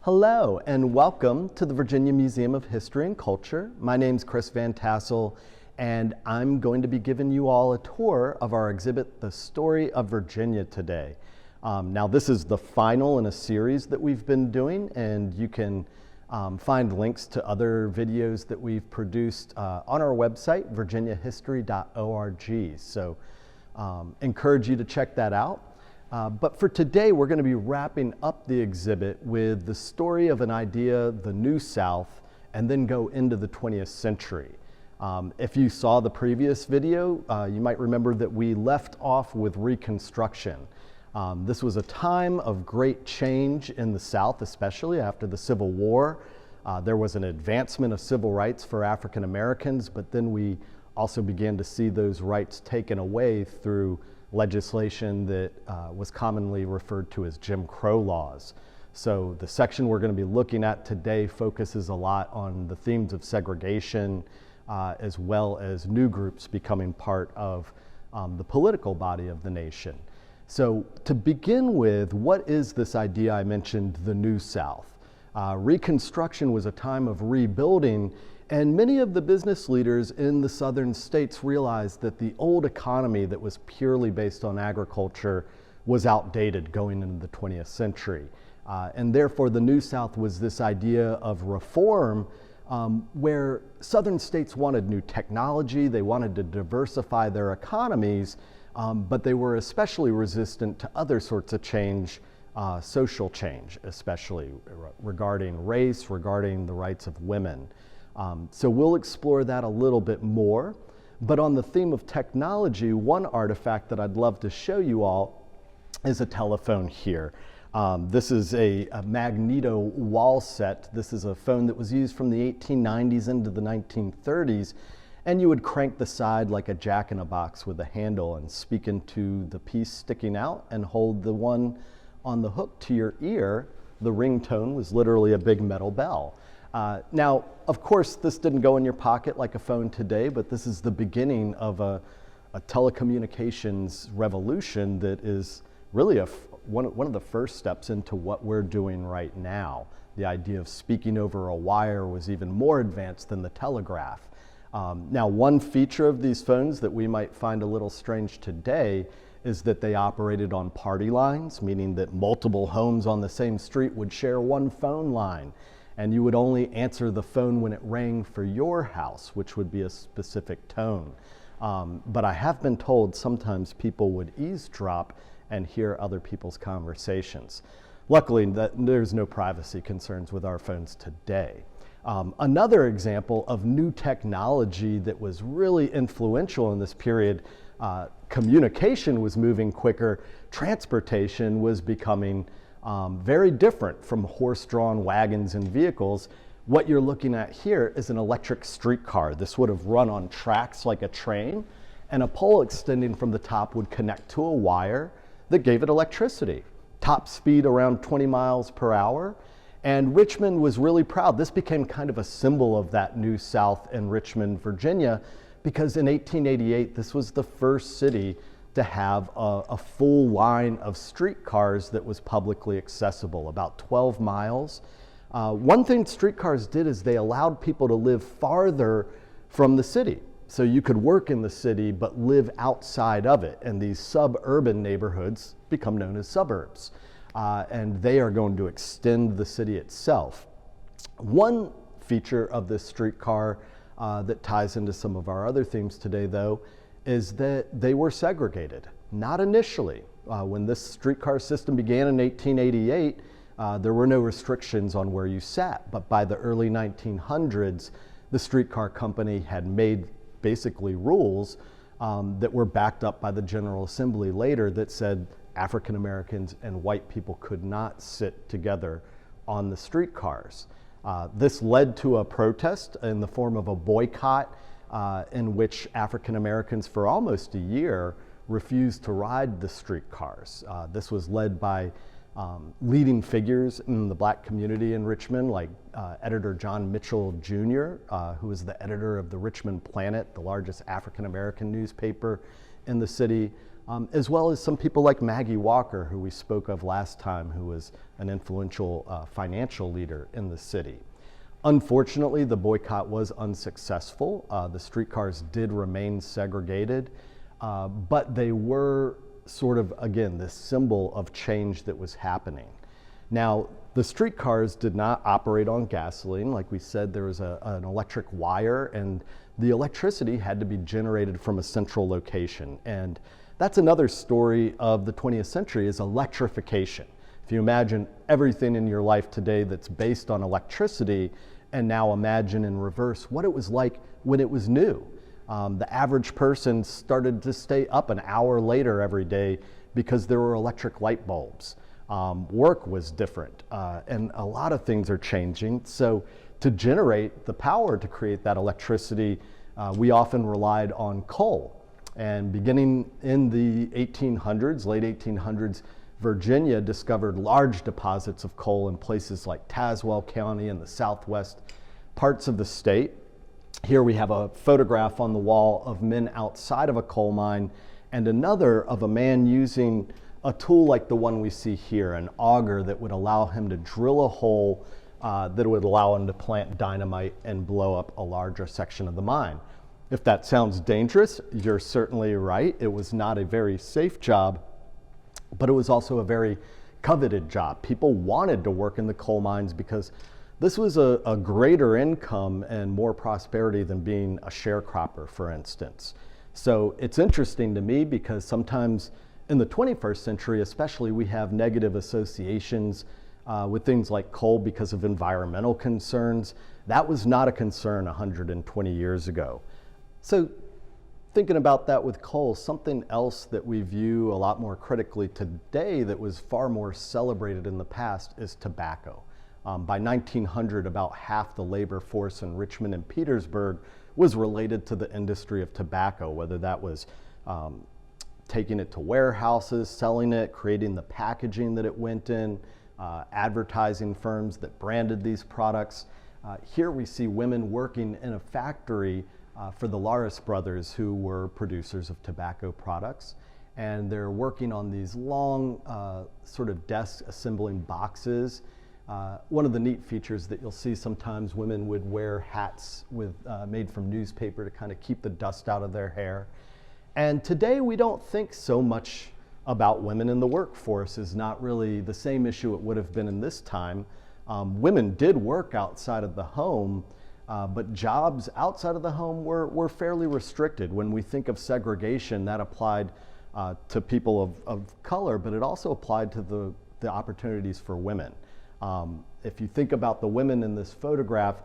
Hello and welcome to the Virginia Museum of History and Culture. My name's Chris Van Tassel and I'm going to be giving you all a tour of our exhibit, The Story of Virginia today. Now this is the final in a series that we've been doing, and you can find links to other videos that we've produced on our website, virginiahistory.org. So encourage you to check that out. But for today, we're going to be wrapping up the exhibit with the story of an idea, the New South, and then go into the 20th century. If you saw the previous video, you might remember that we left off with Reconstruction. This was a time of great change in the South, especially after the Civil War. There was an advancement of civil rights for African Americans, but then we also began to see those rights taken away through legislation that was commonly referred to as Jim Crow laws. So the section we're going to be looking at today focuses a lot on the themes of segregation, as well as new groups becoming part of the political body of the nation. So to begin with, what is this idea I mentioned, the New South? Reconstruction was a time of rebuilding, and many of the business leaders in the southern states realized that the old economy that was purely based on agriculture was outdated going into the 20th century. And therefore the New South was this idea of reform where southern states wanted new technology, they wanted to diversify their economies, but they were especially resistant to other sorts of change, social change, especially regarding race, regarding the rights of women. So we'll explore that a little bit more. But on the theme of technology, one artifact that I'd love to show you all is a telephone here. This is a magneto wall set. This is a phone that was used from the 1890s into the 1930s. And you would crank the side like a jack-in-a-box with a handle and speak into the piece sticking out and hold the one on the hook to your ear. The ringtone was literally a big metal bell. Now, of course, this didn't go in your pocket like a phone today, but this is the beginning of a telecommunications revolution that is really one of the first steps into what we're doing right now. The idea of speaking over a wire was even more advanced than the telegraph. Now, one feature of these phones that we might find a little strange today is that they operated on party lines, meaning that multiple homes on the same street would share one phone line. And you would only answer the phone when it rang for your house, which would be a specific tone. But I have been told sometimes people would eavesdrop and hear other people's conversations. Luckily, there's no privacy concerns with our phones today. Another example of new technology that was really influential in this period, communication was moving quicker, transportation was becoming very different from horse-drawn wagons and vehicles. What you're looking at here is an electric streetcar. This would have run on tracks like a train, and a pole extending from the top would connect to a wire that gave it electricity. Top speed around 20 miles per hour. And Richmond was really proud. This became kind of a symbol of that New South in Richmond, Virginia, because in 1888, this was the first city to have a full line of streetcars that was publicly accessible, about 12 miles. One thing streetcars did is they allowed people to live farther from the city. So you could work in the city but live outside of it, and these suburban neighborhoods become known as suburbs. And they are going to extend the city itself. One feature of this streetcar that ties into some of our other themes today, though, is that they were segregated. Not initially. When this streetcar system began in 1888, there were no restrictions on where you sat. But by the early 1900s, the streetcar company had made basically rules that were backed up by the General Assembly later that said African Americans and white people could not sit together on the streetcars. This led to a protest in the form of a boycott in which African Americans for almost a year refused to ride the streetcars. This was led by leading figures in the black community in Richmond, like editor John Mitchell Jr., who was the editor of the Richmond Planet, the largest African American newspaper in the city. as well as some people like Maggie Walker, who we spoke of last time, who was an influential financial leader in the city. Unfortunately, the boycott was unsuccessful. The streetcars did remain segregated, but they were sort of, again, this symbol of change that was happening. Now, the streetcars did not operate on gasoline. Like we said, there was an electric wire, and the electricity had to be generated from a central location. And that's another story of the 20th century, is electrification. If you imagine everything in your life today that's based on electricity, and now imagine in reverse what it was like when it was new. The average person started to stay up an hour later every day because there were electric light bulbs. Work was different, and a lot of things are changing. So to generate the power to create that electricity, we often relied on coal. And beginning in the 1800s, late 1800s, Virginia discovered large deposits of coal in places like Tazewell County and the southwest parts of the state. Here we have a photograph on the wall of men outside of a coal mine, and another of a man using a tool like the one we see here, an auger that would allow him to drill a hole that would allow him to plant dynamite and blow up a larger section of the mine. If that sounds dangerous, you're certainly right. It was not a very safe job, but it was also a very coveted job. People wanted to work in the coal mines because this was a greater income and more prosperity than being a sharecropper, for instance. So it's interesting to me because sometimes in the 21st century, especially, we have negative associations with things like coal because of environmental concerns. That was not a concern 120 years ago. So thinking about that with coal, something else that we view a lot more critically today that was far more celebrated in the past is tobacco. By 1900, about half the labor force in Richmond and Petersburg was related to the industry of tobacco, whether that was taking it to warehouses, selling it, creating the packaging that it went in, advertising firms that branded these products. Here we see women working in a factory for the Laris brothers, who were producers of tobacco products. And they're working on these long sort of desks assembling boxes. One of the neat features that you'll see sometimes, women would wear hats with, made from newspaper to kind of keep the dust out of their hair. And today we don't think so much about women in the workforce. Is not really the same issue it would have been in this time. Women did work outside of the home, but jobs outside of the home were fairly restricted. When we think of segregation, that applied to people of color, but it also applied to the opportunities for women. If you think about the women in this photograph,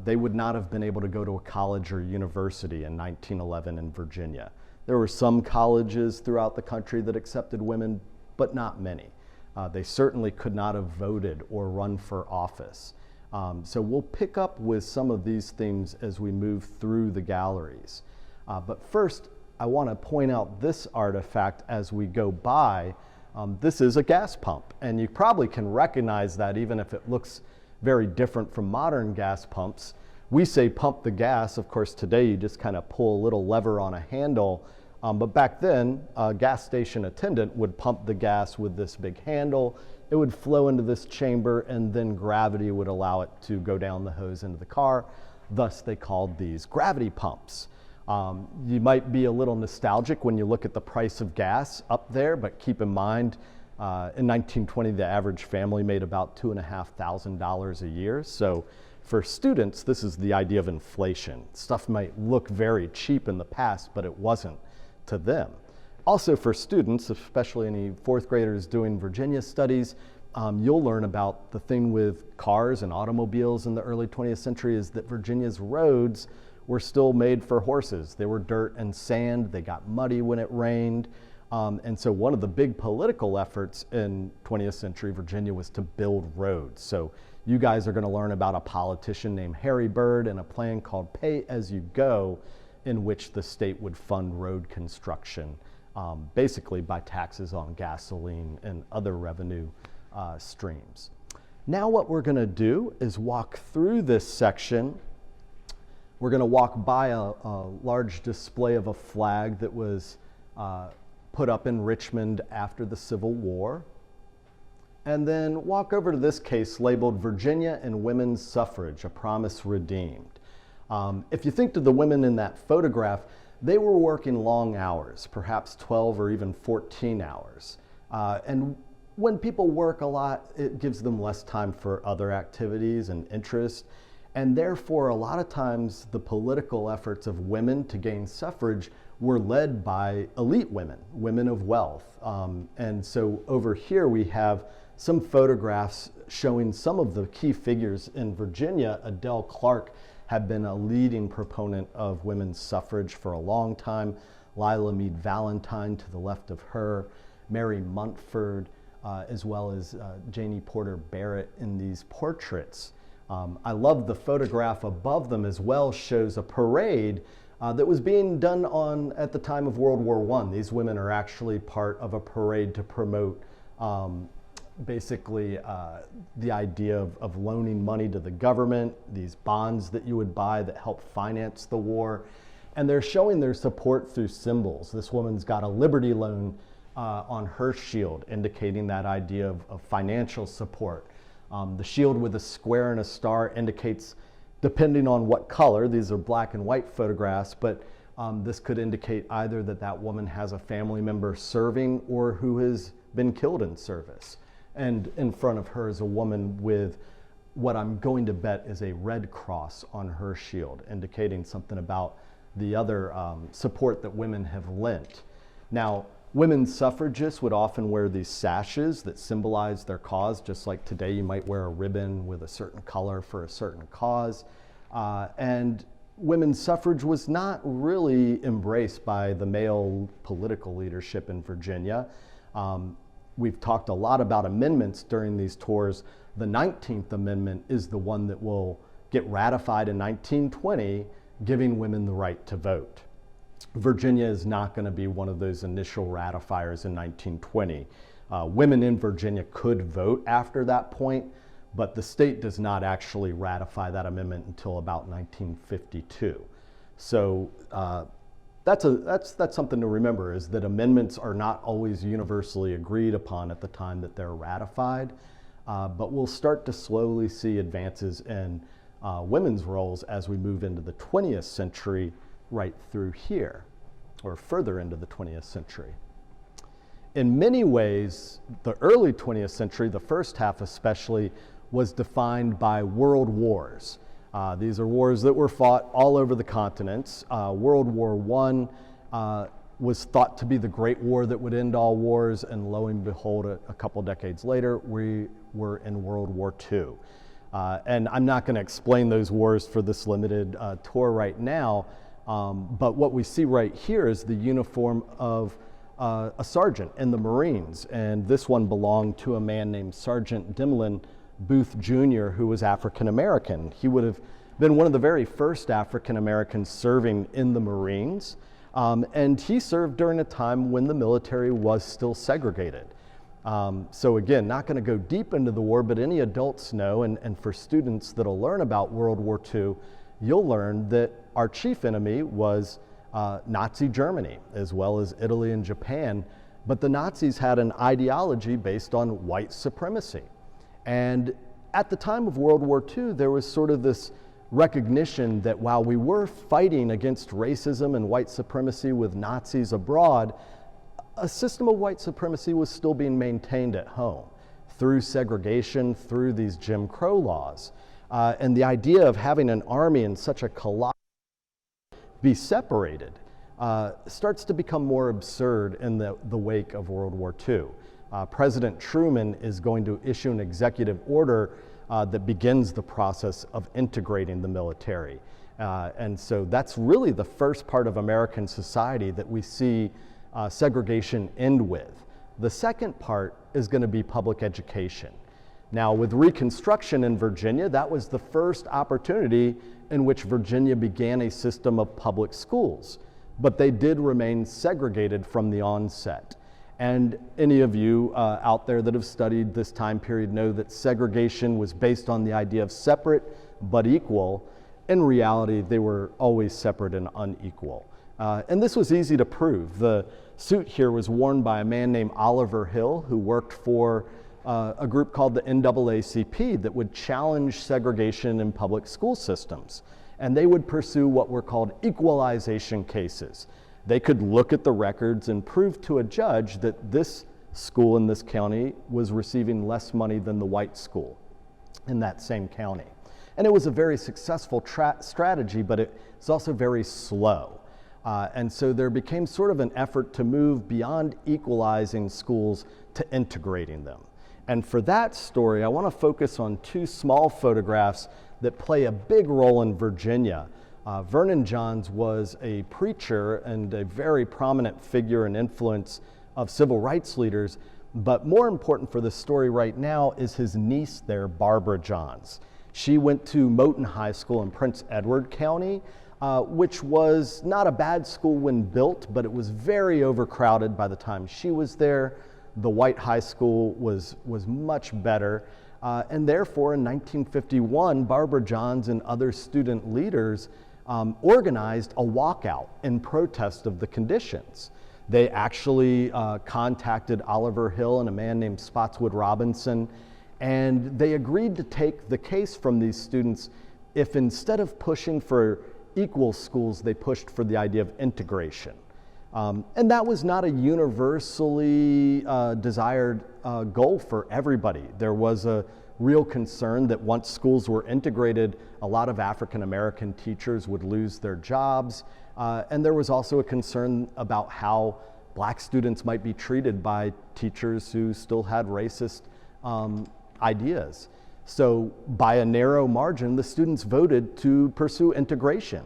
they would not have been able to go to a college or university in 1911 in Virginia. There were some colleges throughout the country that accepted women, but not many. They certainly could not have voted or run for office. So we'll pick up with some of these things as we move through the galleries. But first, I want to point out this artifact as we go by. This is a gas pump, and you probably can recognize that even if it looks very different from modern gas pumps. We say pump the gas. Of course, today you just kind of pull a little lever on a handle. But back then, a gas station attendant would pump the gas with this big handle. It would flow into this chamber, and then gravity would allow it to go down the hose into the car. Thus, they called these gravity pumps. You might be a little nostalgic when you look at the price of gas up there, but keep in mind, in 1920, the average family made about $2,500 a year. So for students, this is the idea of inflation. Stuff might look very cheap in the past, but it wasn't to them. Also for students, especially any fourth graders doing Virginia studies, you'll learn about the thing with cars and automobiles in the early 20th century is that Virginia's roads were still made for horses. They were dirt and sand. They got muddy when it rained. And so one of the big political efforts in 20th century Virginia was to build roads. So you guys are going to learn about a politician named Harry Byrd and a plan called Pay As You Go, in which the state would fund road construction, basically by taxes on gasoline and other revenue streams. Now what we're going to do is walk through this section. We're going to walk by a large display of a flag that was put up in Richmond after the Civil War. And then walk over to this case labeled Virginia and Women's Suffrage, a Promise Redeemed. If you think to the women in that photograph, they were working long hours, perhaps 12 or even 14 hours. And when people work a lot, it gives them less time for other activities and interests. And therefore, a lot of times, the political efforts of women to gain suffrage were led by elite women, women of wealth. And so over here, we have some photographs showing some of the key figures in Virginia. Adele Clark had been a leading proponent of women's suffrage for a long time. Lila Mead Valentine to the left of her, Mary Montford, as well as Janie Porter Barrett in these portraits. I love the photograph above them as well, shows a parade that was being done at the time of World War I. These women are actually part of a parade to promote basically the idea of loaning money to the government, these bonds that you would buy that help finance the war. And they're showing their support through symbols. This woman's got a Liberty loan on her shield, indicating that idea of financial support. The shield with a square and a star indicates, depending on what color, these are black and white photographs, but this could indicate either that woman has a family member serving or who has been killed in service. And in front of her is a woman with what I'm going to bet is a red cross on her shield, indicating something about the other support that women have lent. Now, women suffragists would often wear these sashes that symbolize their cause, just like today you might wear a ribbon with a certain color for a certain cause. And women's suffrage was not really embraced by the male political leadership in Virginia. We've talked a lot about amendments during these tours. The 19th Amendment is the one that will get ratified in 1920, giving women the right to vote. Virginia is not going to be one of those initial ratifiers in 1920. Women in Virginia could vote after that point, but the state does not actually ratify that amendment until about 1952. So that's something to remember, is that amendments are not always universally agreed upon at the time that they're ratified, but we'll start to slowly see advances in women's roles as we move into the 20th century right through here, or further into the 20th century. In many ways, the early 20th century, the first half especially, was defined by world wars. These are wars that were fought all over the continents. World War I was thought to be the great war that would end all wars, and lo and behold, a couple decades later, we were in World War II. And I'm not going to explain those wars for this limited tour right now, but what we see right here is the uniform of a sergeant in the Marines, and this one belonged to a man named Sergeant Dimlin Booth Jr., who was African American. He would have been one of the very first African Americans serving in the Marines, and he served during a time when the military was still segregated. So again, not going to go deep into the war, but any adults know, and for students that'll learn about World War II, you'll learn that our chief enemy was Nazi Germany, as well as Italy and Japan, but the Nazis had an ideology based on white supremacy. And at the time of World War II, there was sort of this recognition that while we were fighting against racism and white supremacy with Nazis abroad, a system of white supremacy was still being maintained at home through segregation, through these Jim Crow laws. And the idea of having an army in such a colossal be separated starts to become more absurd in the wake of World War II. President Truman is going to issue an executive order that begins the process of integrating the military. And so that's really the first part of American society that we see segregation end with. The second part is going to be public education. Now, with Reconstruction in Virginia, that was the first opportunity in which Virginia began a system of public schools, but they did remain segregated from the onset. And any of you out there that have studied this time period know that segregation was based on the idea of separate but equal. In reality, they were always separate and unequal. And this was easy to prove. The suit here was worn by a man named Oliver Hill, who worked for a group called the NAACP that would challenge segregation in public school systems. And they would pursue what were called equalization cases. They could look at the records and prove to a judge that this school in this county was receiving less money than the white school in that same county. And it was a very successful strategy, but it's also very slow. And so there became sort of an effort to move beyond equalizing schools to integrating them. And for that story, I want to focus on two small photographs that play a big role in Virginia. Vernon Johns was a preacher and a very prominent figure and influence of civil rights leaders, but more important for this story right now is his niece there, Barbara Johns. She went to Moton High School in Prince Edward County, which was not a bad school when built, but it was very overcrowded by the time she was there. The white high school was much better. And therefore, in 1951, Barbara Johns and other student leaders organized a walkout in protest of the conditions. They actually contacted Oliver Hill and a man named Spotswood Robinson, and they agreed to take the case from these students if instead of pushing for equal schools, they pushed for the idea of integration. And that was not a universally desired goal for everybody. There was a real concern that once schools were integrated, a lot of African American teachers would lose their jobs. And there was also a concern about how black students might be treated by teachers who still had racist ideas. So by a narrow margin, the students voted to pursue integration.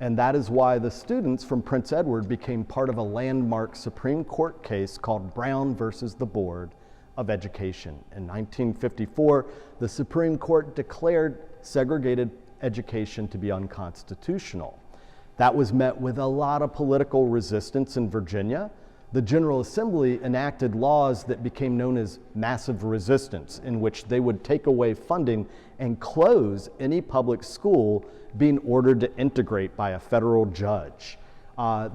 And that is why the students from Prince Edward became part of a landmark Supreme Court case called Brown versus the Board of Education. In 1954, the Supreme Court declared segregated education to be unconstitutional. That was met with a lot of political resistance in Virginia. The General Assembly enacted laws that became known as massive resistance, in which they would take away funding and close any public school being ordered to integrate by a federal judge.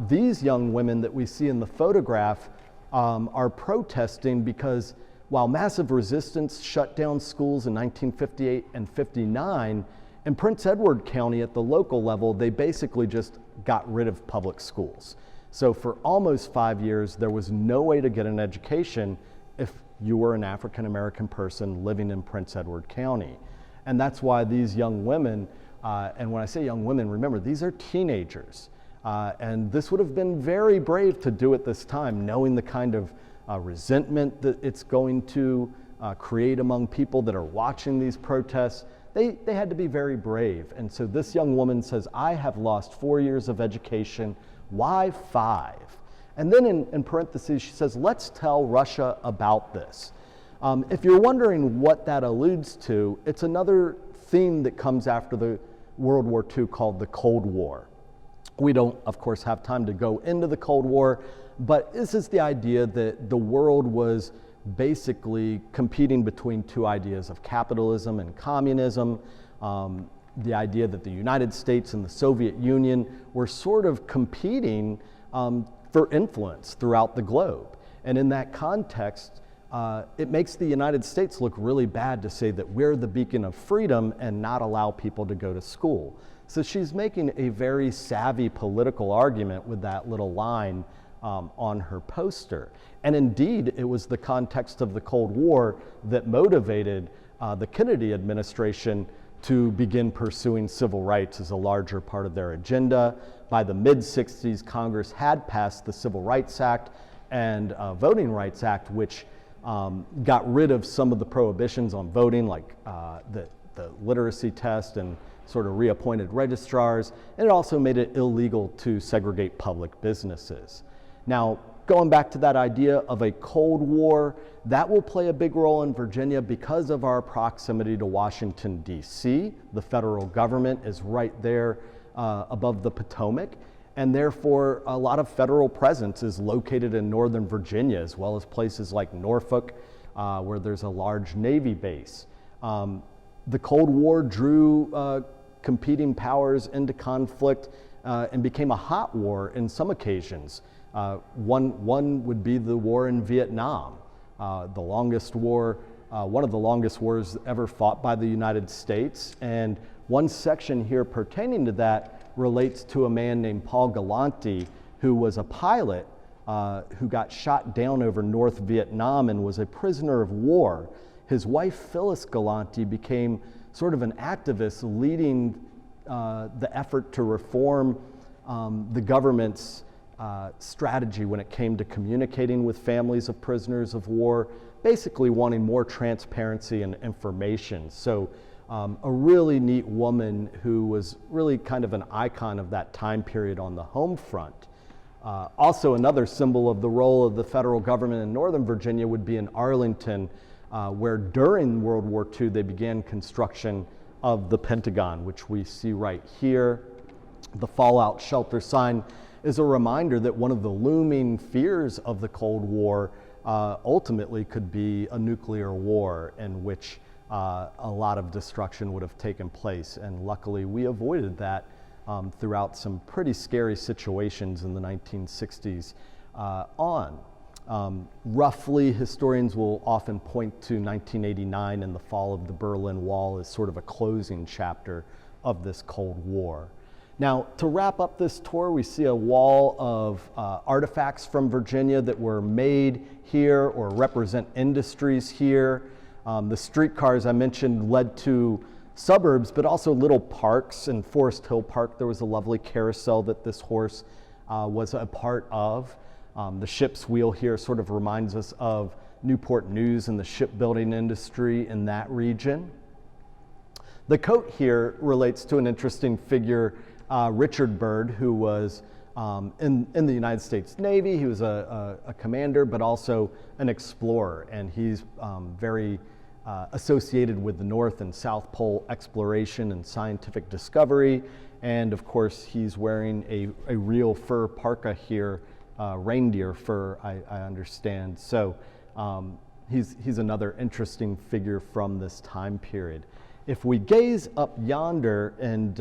These young women that we see in the photograph are protesting because while massive resistance shut down schools in 1958 and 59, in Prince Edward County at the local level, they basically just got rid of public schools. So for almost 5 years, there was no way to get an education if you were an African American person living in Prince Edward County. And that's why these young women, and when I say young women, remember, these are teenagers. And this would have been very brave to do at this time, knowing the kind of resentment that it's going to create among people that are watching these protests. They had to be very brave. And so this young woman says, I have lost 4 years of education. Why 5? And then in parentheses, she says, let's tell Russia about this. If you're wondering what that alludes to, it's another theme that comes after the World War II called the Cold War. We don't, of course, have time to go into the Cold War, but this is the idea that the world was basically competing between two ideas of capitalism and communism. The idea that the United States and the Soviet Union were sort of competing for influence throughout the globe. And in that context, it makes the United States look really bad to say that we're the beacon of freedom and not allow people to go to school. So she's making a very savvy political argument with that little line on her poster. And indeed, it was the context of the Cold War that motivated the Kennedy administration to begin pursuing civil rights as a larger part of their agenda. By the mid-60s, Congress had passed the Civil Rights Act and Voting Rights Act, which got rid of some of the prohibitions on voting, like the literacy test and sort of reappointed registrars, and it also made it illegal to segregate public businesses. Now, going back to that idea of a Cold War, that will play a big role in Virginia because of our proximity to Washington, D.C. The federal government is right there above the Potomac, and therefore a lot of federal presence is located in Northern Virginia, as well as places like Norfolk, where there's a large Navy base. The Cold War drew competing powers into conflict and became a hot war in some occasions. One would be the war in Vietnam, the longest war, one of the longest wars ever fought by the United States. And one section here pertaining to that relates to a man named Paul Galante, who was a pilot who got shot down over North Vietnam and was a prisoner of war. His wife, Phyllis Galante, became sort of an activist leading the effort to reform the government's strategy when it came to communicating with families of prisoners of war, basically wanting more transparency and information. So a really neat woman who was really kind of an icon of that time period on the home front. Also, another symbol of the role of the federal government in Northern Virginia would be in Arlington, where during World War II they began construction of the Pentagon, which we see right here. The fallout shelter sign is a reminder that one of the looming fears of the Cold War ultimately could be a nuclear war in which a lot of destruction would have taken place. And luckily we avoided that throughout some pretty scary situations in the 1960s on. Roughly, historians will often point to 1989 and the fall of the Berlin Wall as sort of a closing chapter of this Cold War. Now, to wrap up this tour, we see a wall of artifacts from Virginia that were made here or represent industries here. The streetcars I mentioned led to suburbs, but also little parks. In Forest Hill Park, there was a lovely carousel that this horse was a part of. The ship's wheel here sort of reminds us of Newport News and the shipbuilding industry in that region. The coat here relates to an interesting figure, Richard Byrd, who was in the United States Navy. He was a commander, but also an explorer, and he's very associated with the North and South Pole exploration and scientific discovery. And of course, he's wearing a real fur parka here, reindeer fur, I understand. So he's another interesting figure from this time period. If we gaze up yonder and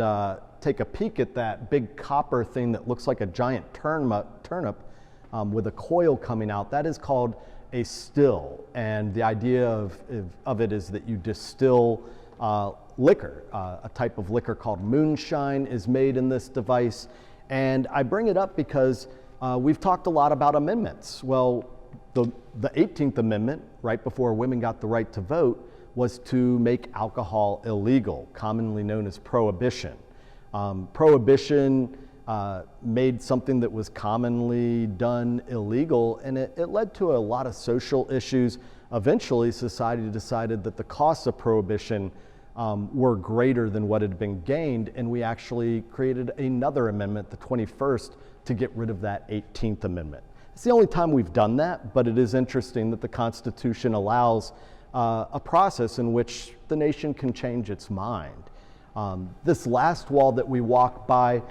take a peek at that big copper thing that looks like a giant turnip with a coil coming out, that is called a still. And the idea of it is that you distill liquor. A type of liquor called moonshine is made in this device. And I bring it up because we've talked a lot about amendments. Well, the 18th Amendment, right before women got the right to vote, was to make alcohol illegal, commonly known as prohibition. Prohibition made something that was commonly done illegal, and it led to a lot of social issues. Eventually, society decided that the costs of prohibition were greater than what had been gained, and we actually created another amendment, the 21st, to get rid of that 18th Amendment. It's the only time we've done that, but it is interesting that the Constitution allows a process in which the nation can change its mind. This last wall that we walk by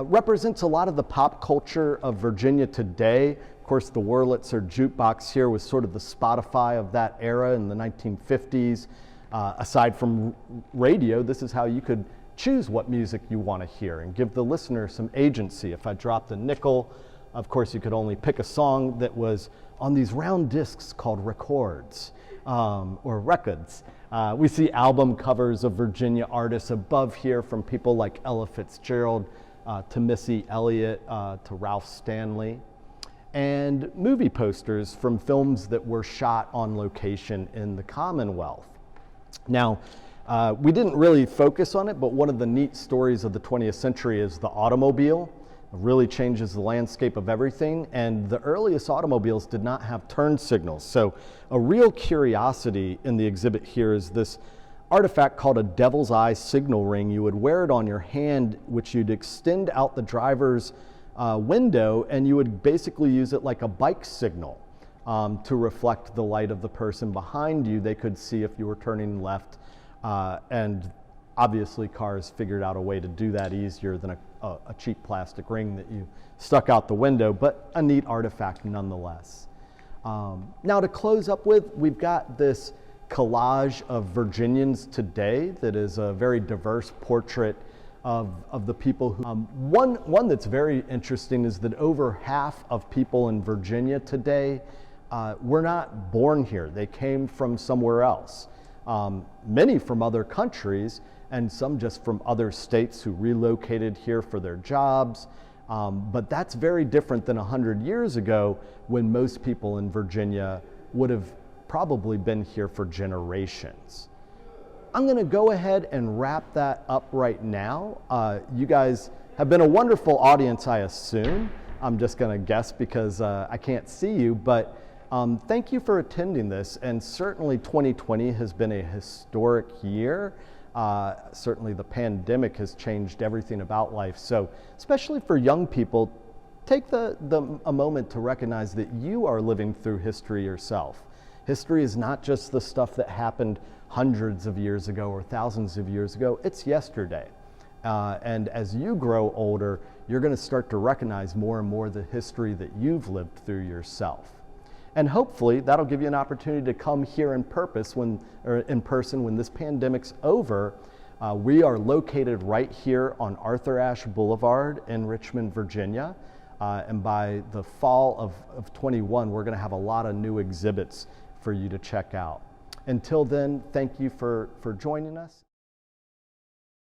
represents a lot of the pop culture of Virginia today. Of course, the Wurlitzer jukebox here was sort of the Spotify of that era in the 1950s. Aside from radio, this is how you could choose what music you want to hear and give the listener some agency. If I dropped a nickel, of course, you could only pick a song that was on these round discs called records. Or records. We see album covers of Virginia artists above here, from people like Ella Fitzgerald to Missy Elliott to Ralph Stanley, and movie posters from films that were shot on location in the Commonwealth. Now, we didn't really focus on it, but one of the neat stories of the 20th century is the automobile. It really changes the landscape of everything, and the earliest automobiles did not have turn signals. So a real curiosity in the exhibit here is this artifact called a devil's eye signal ring. You would wear it on your hand, which you'd extend out the driver's window, and you would basically use it like a bike signal to reflect the light of the person behind you. They could see if you were turning left, and obviously cars figured out a way to do that easier than a cheap plastic ring that you stuck out the window, but a neat artifact nonetheless. Now, to close up with, we've got this collage of Virginians today that is a very diverse portrait of the people who, one that's very interesting is that over half of people in Virginia today were not born here. They came from somewhere else. Many from other countries, and some just from other states who relocated here for their jobs. But that's very different than 100 years ago, when most people in Virginia would have probably been here for generations. I'm going to go ahead and wrap that up right now. You guys have been a wonderful audience, I assume. I'm just going to guess because I can't see you, but thank you for attending this. And certainly 2020 has been a historic year. Certainly the pandemic has changed everything about life. So especially for young people, take a moment to recognize that you are living through history yourself. History is not just the stuff that happened hundreds of years ago or thousands of years ago, it's yesterday. And as you grow older, you're going to start to recognize more and more the history that you've lived through yourself. And hopefully that'll give you an opportunity to come here in person when this pandemic's over. We are located right here on Arthur Ashe Boulevard in Richmond, Virginia. And by the fall of 21, we're going to have a lot of new exhibits for you to check out. Until then, thank you for joining us.